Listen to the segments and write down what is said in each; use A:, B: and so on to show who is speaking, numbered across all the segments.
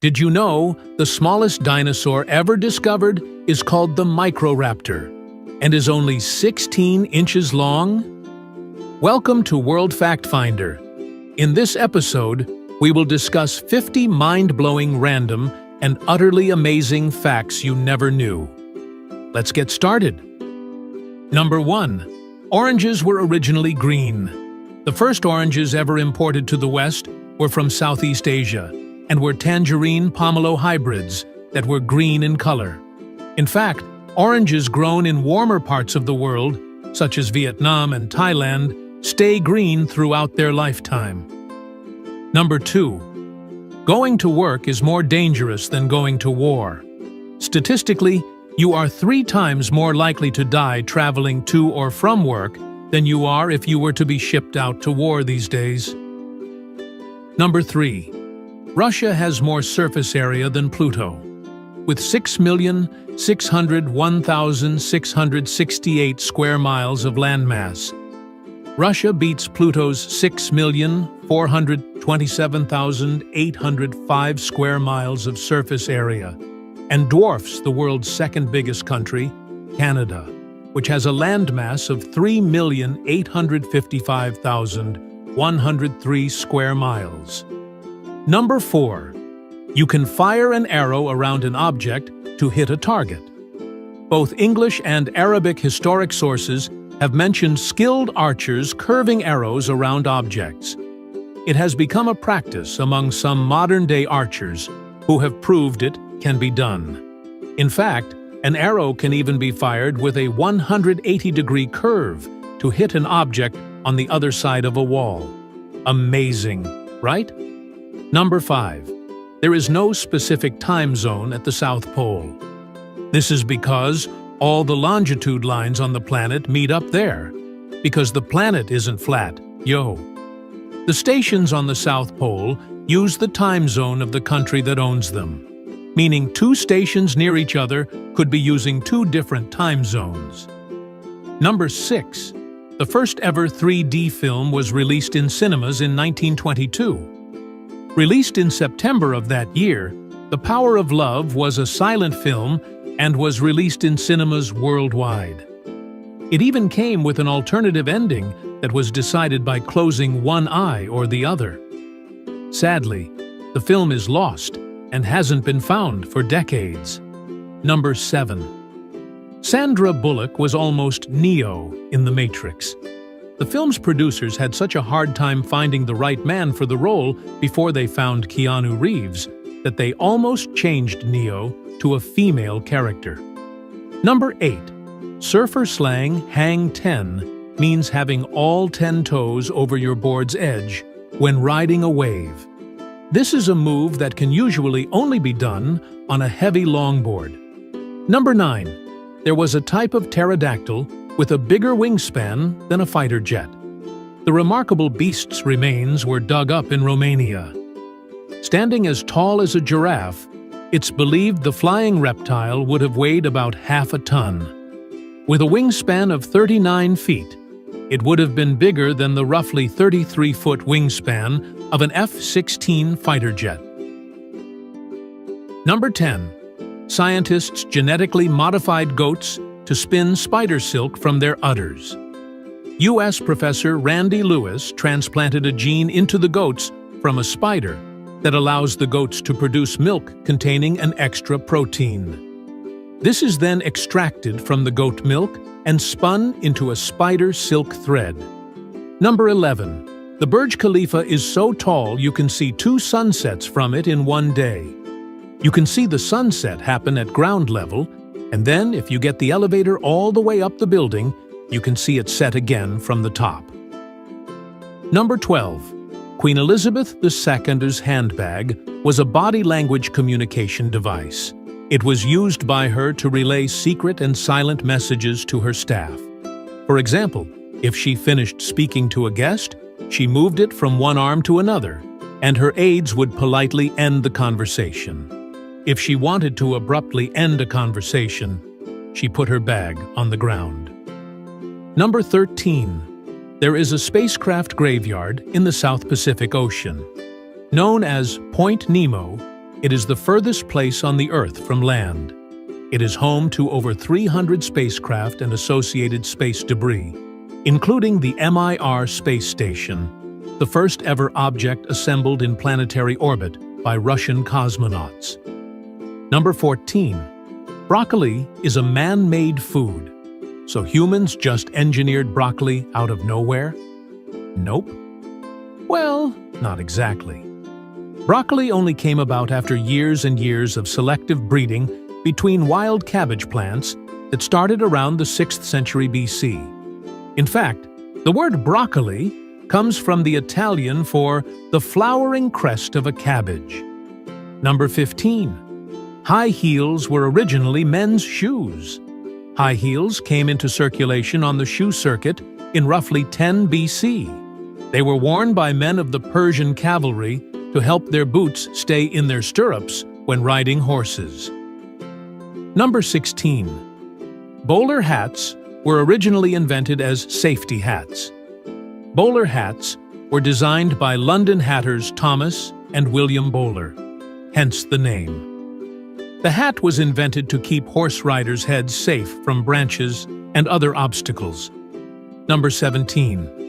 A: Did you know the smallest dinosaur ever discovered is called the Microraptor and is only 16 inches long? Welcome to World Fact Finder. In this episode, we will discuss 50 mind-blowing random and utterly amazing facts you never knew. Let's get started. Number 1. Oranges were originally green. The first oranges ever imported to the West were from Southeast Asia and were tangerine pomelo hybrids that were green in color. In fact, oranges grown in warmer parts of the world, such as Vietnam and Thailand, stay green throughout their lifetime. Number 2. Going to work is more dangerous than going to war. Statistically, you are 3 times more likely to die traveling to or from work than you are if you were to be shipped out to war these days. Number 3. Russia has more surface area than Pluto, with 6,601,668 square miles of landmass. Russia beats Pluto's 6,427,805 square miles of surface area and dwarfs the world's second biggest country, Canada, which has a landmass of 3,855,103 square miles. Number 4. You can fire an arrow around an object to hit a target. Both English and Arabic historic sources have mentioned skilled archers curving arrows around objects. It has become a practice among some modern-day archers who have proved it can be done. In fact, an arrow can even be fired with a 180-degree curve to hit an object on the other side of a wall. Amazing, right? Number 5. There is no specific time zone at the South Pole. This is because all the longitude lines on the planet meet up there, because the planet isn't flat, yo. The stations on the South Pole use the time zone of the country that owns them, meaning 2 stations near each other could be using 2 different time zones. Number 6. The first ever 3D film was released in cinemas in 1922. Released in September of that year, The Power of Love was a silent film and was released in cinemas worldwide. It even came with an alternative ending that was decided by closing one eye or the other. Sadly, the film is lost and hasn't been found for decades. Number 7. Sandra Bullock was almost Neo in The Matrix. The film's producers had such a hard time finding the right man for the role before they found Keanu Reeves that they almost changed Neo to a female character. Number 8. Surfer slang hang 10 means having all 10 toes over your board's edge when riding a wave. This is a move that can usually only be done on a heavy longboard. Number 9. There was a type of pterodactyl with a bigger wingspan than a fighter jet. The remarkable beast's remains were dug up in Romania. Standing as tall as a giraffe, it's believed the flying reptile would have weighed about half a ton. With a wingspan of 39 feet, it would have been bigger than the roughly 33-foot wingspan of an F-16 fighter jet. Number 10. Scientists genetically modified goats to spin spider silk from their udders. U.S. Professor Randy Lewis transplanted a gene into the goats from a spider that allows the goats to produce milk containing an extra protein. This is then extracted from the goat milk and spun into a spider silk thread. Number 11. The Burj Khalifa is so tall you can see 2 sunsets from it in one day. You can see the sunset happen at ground level, and then if you get the elevator all the way up the building, you can see it set again from the top. Number 12. Queen Elizabeth II's handbag was a body language communication device. It was used by her to relay secret and silent messages to her staff. For example, if she finished speaking to a guest, she moved it from one arm to another, and her aides would politely end the conversation. If she wanted to abruptly end a conversation, she put her bag on the ground. Number 13. There is a spacecraft graveyard in the South Pacific Ocean. Known as Point Nemo, It is the furthest place on the Earth from land. It is home to over 300 spacecraft and associated space debris, including the Mir space station, the first ever object assembled in planetary orbit by Russian cosmonauts. Number 14. Broccoli is a man-made food. So humans just engineered broccoli out of nowhere? Nope. Well, not exactly. Broccoli only came about after years and years of selective breeding between wild cabbage plants that started around the 6th century BC. In fact, the word broccoli comes from the Italian for the flowering crest of a cabbage. Number 15. High heels were originally men's shoes. High heels came into circulation on the shoe circuit in roughly 10 BC. They were worn by men of the Persian cavalry to help their boots stay in their stirrups when riding horses. Number 16. Bowler hats were originally invented as safety hats. Bowler hats were designed by London hatters Thomas and William Bowler, hence the name. The hat was invented to keep horse riders' heads safe from branches and other obstacles. Number 17.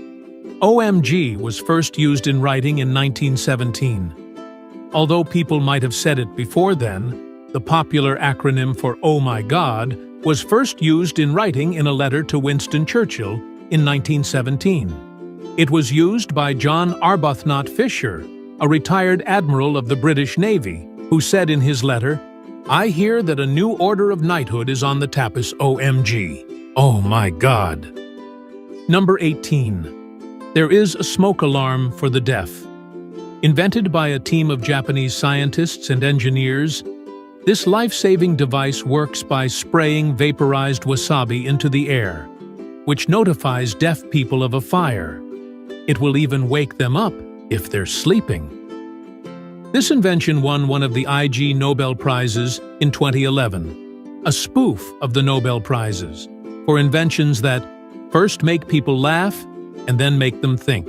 A: OMG was first used in writing in 1917. Although people might have said it before then, the popular acronym for Oh My God was first used in writing in a letter to Winston Churchill in 1917. It was used by John Arbuthnot Fisher, a retired admiral of the British Navy, who said in his letter, "I hear that a new order of knighthood is on the tapis, OMG. Oh my God." Number 18. There is a smoke alarm for the deaf. Invented by a team of Japanese scientists and engineers, this life-saving device works by spraying vaporized wasabi into the air, which notifies deaf people of a fire. It will even wake them up if they're sleeping. This invention won one of the IG Nobel Prizes in 2011, a spoof of the Nobel Prizes, for inventions that first make people laugh and then make them think.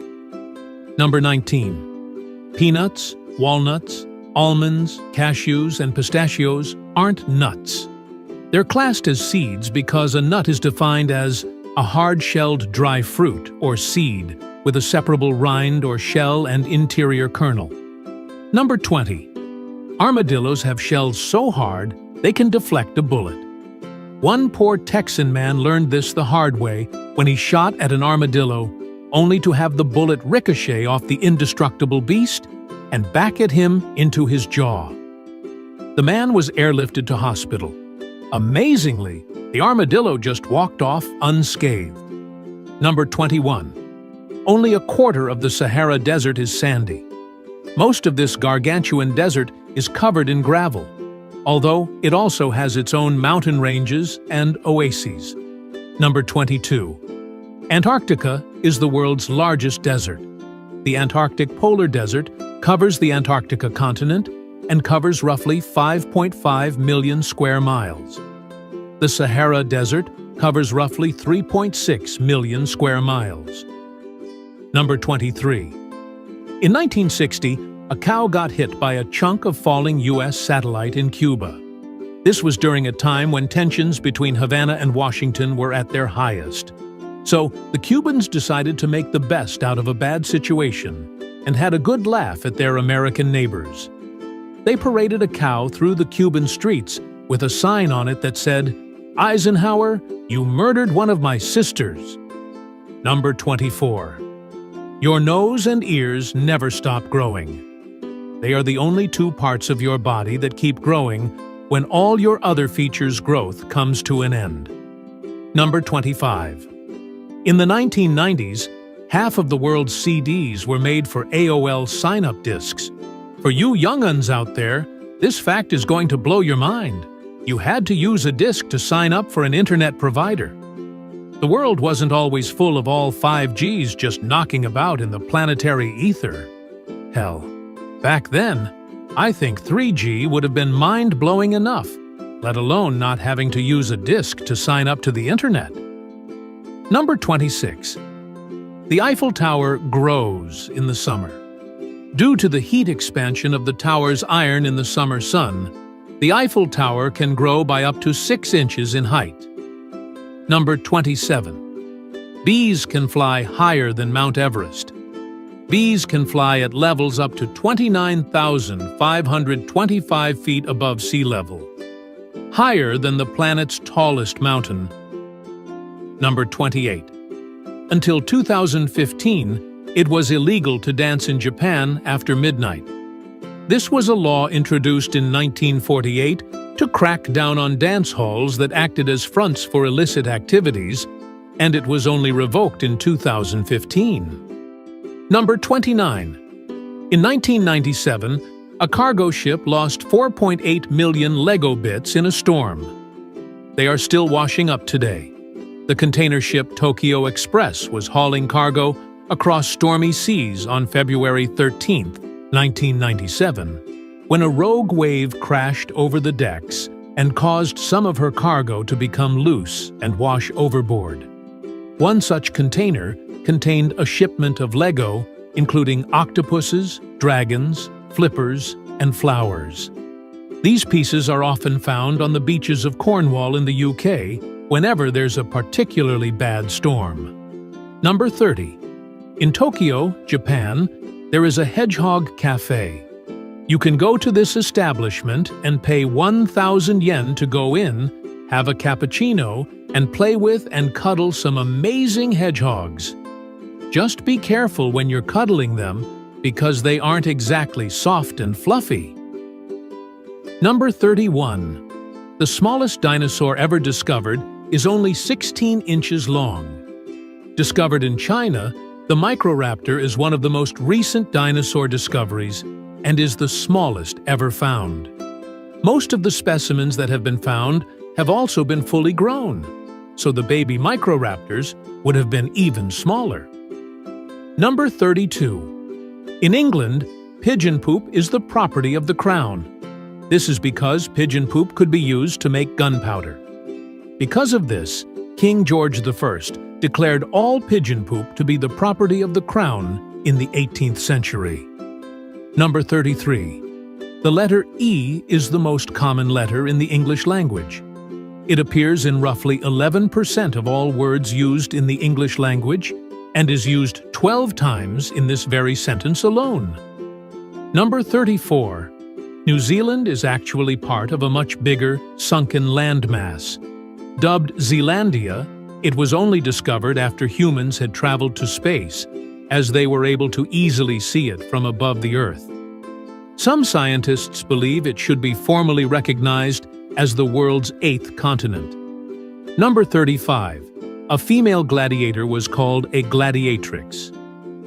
A: Number 19. Peanuts, walnuts, almonds, cashews, and pistachios aren't nuts. They're classed as seeds because a nut is defined as a hard-shelled dry fruit or seed with a separable rind or shell and interior kernel. Number 20. Armadillos have shells so hard they can deflect a bullet. One poor Texan man learned this the hard way when he shot at an armadillo, only to have the bullet ricochet off the indestructible beast and back at him into his jaw. The man was airlifted to hospital. Amazingly, the armadillo just walked off unscathed. Number 21. Only a quarter of the Sahara Desert is sandy. Most of this gargantuan desert is covered in gravel, although it also has its own mountain ranges and oases. Number 22. Antarctica is the world's largest desert. The Antarctic Polar Desert covers the Antarctica continent and covers roughly 5.5 million square miles. The Sahara Desert covers roughly 3.6 million square miles. Number 23. In 1960, a cow got hit by a chunk of falling U.S. satellite in Cuba. This was during a time when tensions between Havana and Washington were at their highest. So, the Cubans decided to make the best out of a bad situation and had a good laugh at their American neighbors. They paraded a cow through the Cuban streets with a sign on it that said, "Eisenhower, you murdered one of my sisters." Number 24. Your nose and ears never stop growing. They are the only two parts of your body that keep growing when all your other features' growth comes to an end. Number 25. In the 1990s, half of the world's CDs were made for AOL sign-up discs. For you young'uns out there, this fact is going to blow your mind. You had to use a disc to sign up for an internet provider. The world wasn't always full of all 5Gs just knocking about in the planetary ether. Hell, back then, I think 3G would have been mind-blowing enough, let alone not having to use a disc to sign up to the internet. Number 26. The Eiffel Tower grows in the summer. Due to the heat expansion of the tower's iron in the summer sun, the Eiffel Tower can grow by up to 6 inches in height. Number 27. Bees can fly higher than Mount Everest. Bees can fly at levels up to 29,525 feet above sea level, higher than the planet's tallest mountain. Number 28. Until 2015, it was illegal to dance in Japan after midnight. This was a law introduced in 1948 to crack down on dance halls that acted as fronts for illicit activities, and it was only revoked in 2015. Number 29. In 1997, a cargo ship lost 4.8 million Lego bits in a storm. They are still washing up today. The container ship Tokyo Express was hauling cargo across stormy seas on February 13, 1997, when a rogue wave crashed over the decks and caused some of her cargo to become loose and wash overboard. One such container contained a shipment of Lego, including octopuses, dragons, flippers, and flowers. These pieces are often found on the beaches of Cornwall in the UK whenever there's a particularly bad storm. Number 30. In Tokyo, Japan, there is a hedgehog cafe. You can go to this establishment and pay 1,000 yen to go in, have a cappuccino, and play with and cuddle some amazing hedgehogs. Just be careful when you're cuddling them, because they aren't exactly soft and fluffy. Number 31. The smallest dinosaur ever discovered is only 16 inches long. Discovered in China, the Microraptor is one of the most recent dinosaur discoveries and is the smallest ever found. Most of the specimens that have been found have also been fully grown, so the baby Microraptors would have been even smaller. Number 32. In England, pigeon poop is the property of the crown. This is because pigeon poop could be used to make gunpowder. Because of this, King George I declared all pigeon poop to be the property of the crown in the 18th century. Number 33. The letter E is the most common letter in the English language. It appears in roughly 11% of all words used in the English language and is used 12 times in this very sentence alone. Number 34. New Zealand is actually part of a much bigger, sunken landmass. Dubbed Zealandia, it was only discovered after humans had traveled to space, as they were able to easily see it from above the Earth. Some scientists believe it should be formally recognized as the world's 8th continent. Number 35. A female gladiator was called a gladiatrix.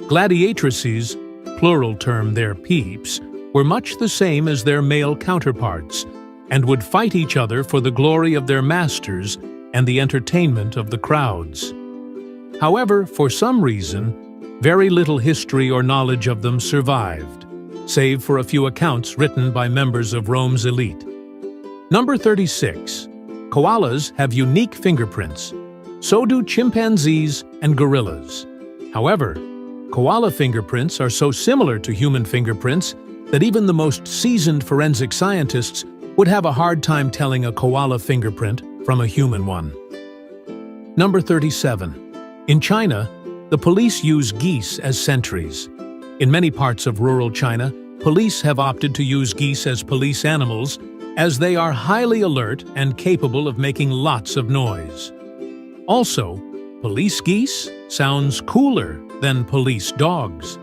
A: Gladiatrices, plural term their peeps, were much the same as their male counterparts and would fight each other for the glory of their masters and the entertainment of the crowds. However, for some reason, very little history or knowledge of them survived, save for a few accounts written by members of Rome's elite. Number 36. Koalas have unique fingerprints. So do chimpanzees and gorillas. However, koala fingerprints are so similar to human fingerprints that even the most seasoned forensic scientists would have a hard time telling a koala fingerprint from a human one. Number 37. In China, the police use geese as sentries. In many parts of rural China, police have opted to use geese as police animals as they are highly alert and capable of making lots of noise. Also, police geese sounds cooler than police dogs.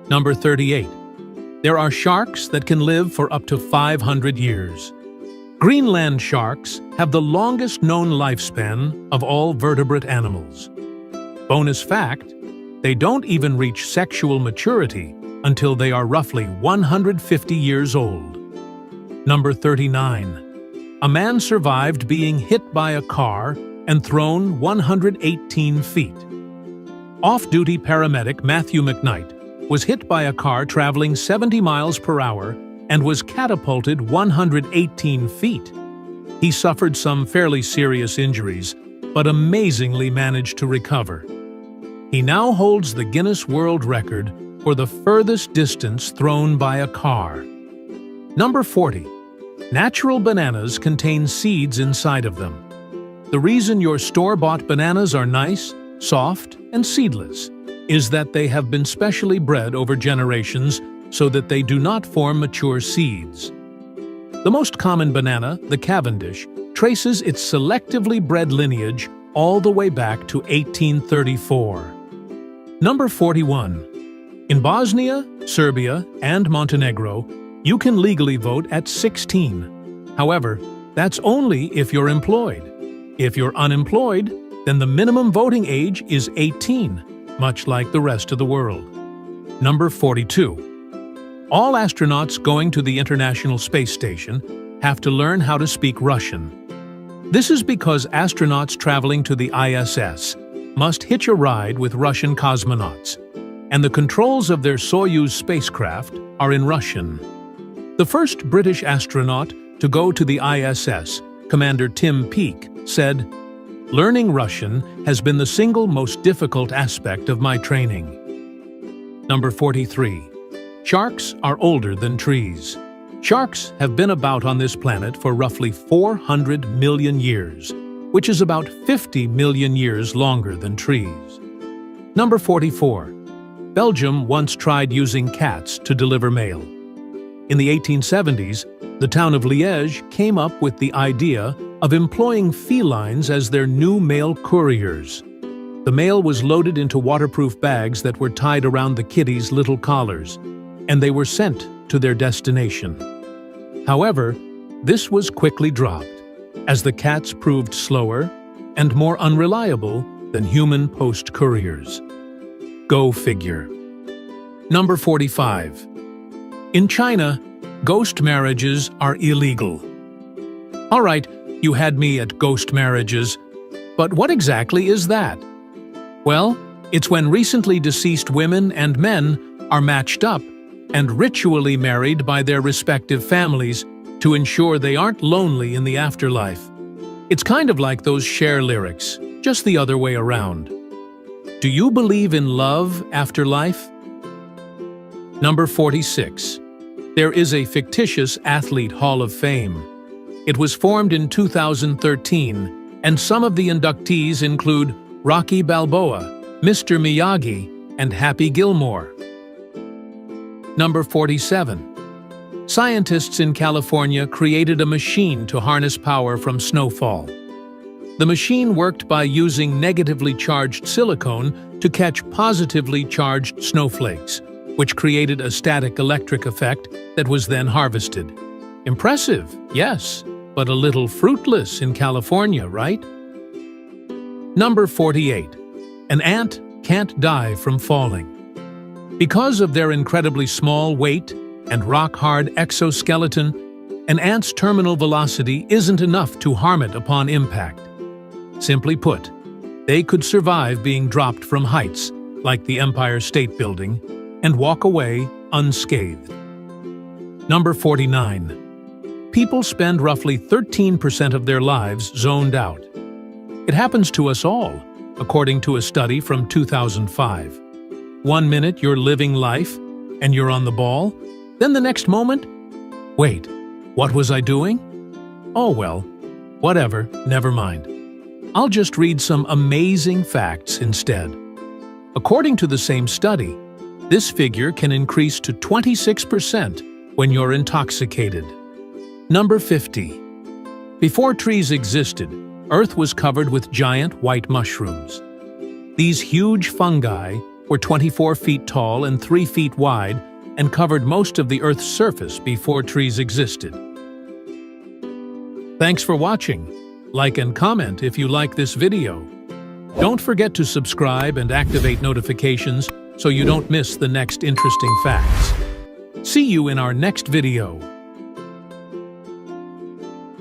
A: Number 38. There are sharks that can live for up to 500 years. Greenland sharks have the longest known lifespan of all vertebrate animals. Bonus fact, they don't even reach sexual maturity until they are roughly 150 years old. Number 39. A man survived being hit by a car and thrown 118 feet. Off-duty paramedic Matthew McKnight was hit by a car traveling 70 miles per hour and was catapulted 118 feet. He suffered some fairly serious injuries, but amazingly managed to recover. He now holds the Guinness World Record for the furthest distance thrown by a car. Number 40. Natural bananas contain seeds inside of them. The reason your store-bought bananas are nice, soft, and seedless is that they have been specially bred over generations so that they do not form mature seeds. The most common banana, the Cavendish, traces its selectively bred lineage all the way back to 1834. Number 41. In Bosnia, Serbia, and Montenegro, you can legally vote at 16. However, that's only if you're employed. If you're unemployed, then the minimum voting age is 18, much like the rest of the world. Number 42. All astronauts going to the International Space Station have to learn how to speak Russian. This is because astronauts traveling to the ISS must hitch a ride with Russian cosmonauts, and the controls of their Soyuz spacecraft are in Russian. The first British astronaut to go to the ISS, Commander Tim Peake, said, "Learning Russian has been the single most difficult aspect of my training." Number 43. Sharks are older than trees. Sharks have been about on this planet for roughly 400 million years, which is about 50 million years longer than trees. Number 44. Belgium once tried using cats to deliver mail. In the 1870s, the town of Liège came up with the idea of employing felines as their new mail couriers. The mail was loaded into waterproof bags that were tied around the kitties' little collars, and they were sent to their destination. However, this was quickly dropped, as the cats proved slower and more unreliable than human post couriers. Go figure. Number 45. In China, ghost marriages are illegal. All right, you had me at ghost marriages, but what exactly is that? Well, it's when recently deceased women and men are matched up and ritually married by their respective families to ensure they aren't lonely in the afterlife. It's kind of like those Cher lyrics, just the other way around. Do you believe in love after life? Number 46. There is a fictitious athlete hall of fame. It was formed in 2013, and some of the inductees include Rocky Balboa, Mr. Miyagi, and Happy Gilmore. Number 47. Scientists in California created a machine to harness power from snowfall. The machine worked by using negatively charged silicone to catch positively charged snowflakes, which created a static electric effect that was then harvested. Impressive, yes, but a little fruitless in California, right? Number 48. An ant can't die from falling. Because of their incredibly small weight and rock-hard exoskeleton, an ant's terminal velocity isn't enough to harm it upon impact. Simply put, they could survive being dropped from heights, like the Empire State Building, and walk away unscathed. Number 49. People spend roughly 13% of their lives zoned out. It happens to us all, according to a study from 2005. 1 minute you're living life, and you're on the ball, then the next moment, wait, what was I doing? Oh well, whatever, never mind. I'll just read some amazing facts instead. According to the same study, this figure can increase to 26% when you're intoxicated. Number 50. Before trees existed, Earth was covered with giant white mushrooms. These huge fungi were 24 feet tall and 3 feet wide and covered most of the Earth's surface before trees existed. Thanks for watching. Like and comment if you like this video. Don't forget to subscribe and activate notifications so you don't miss the next interesting facts. See you in our next video.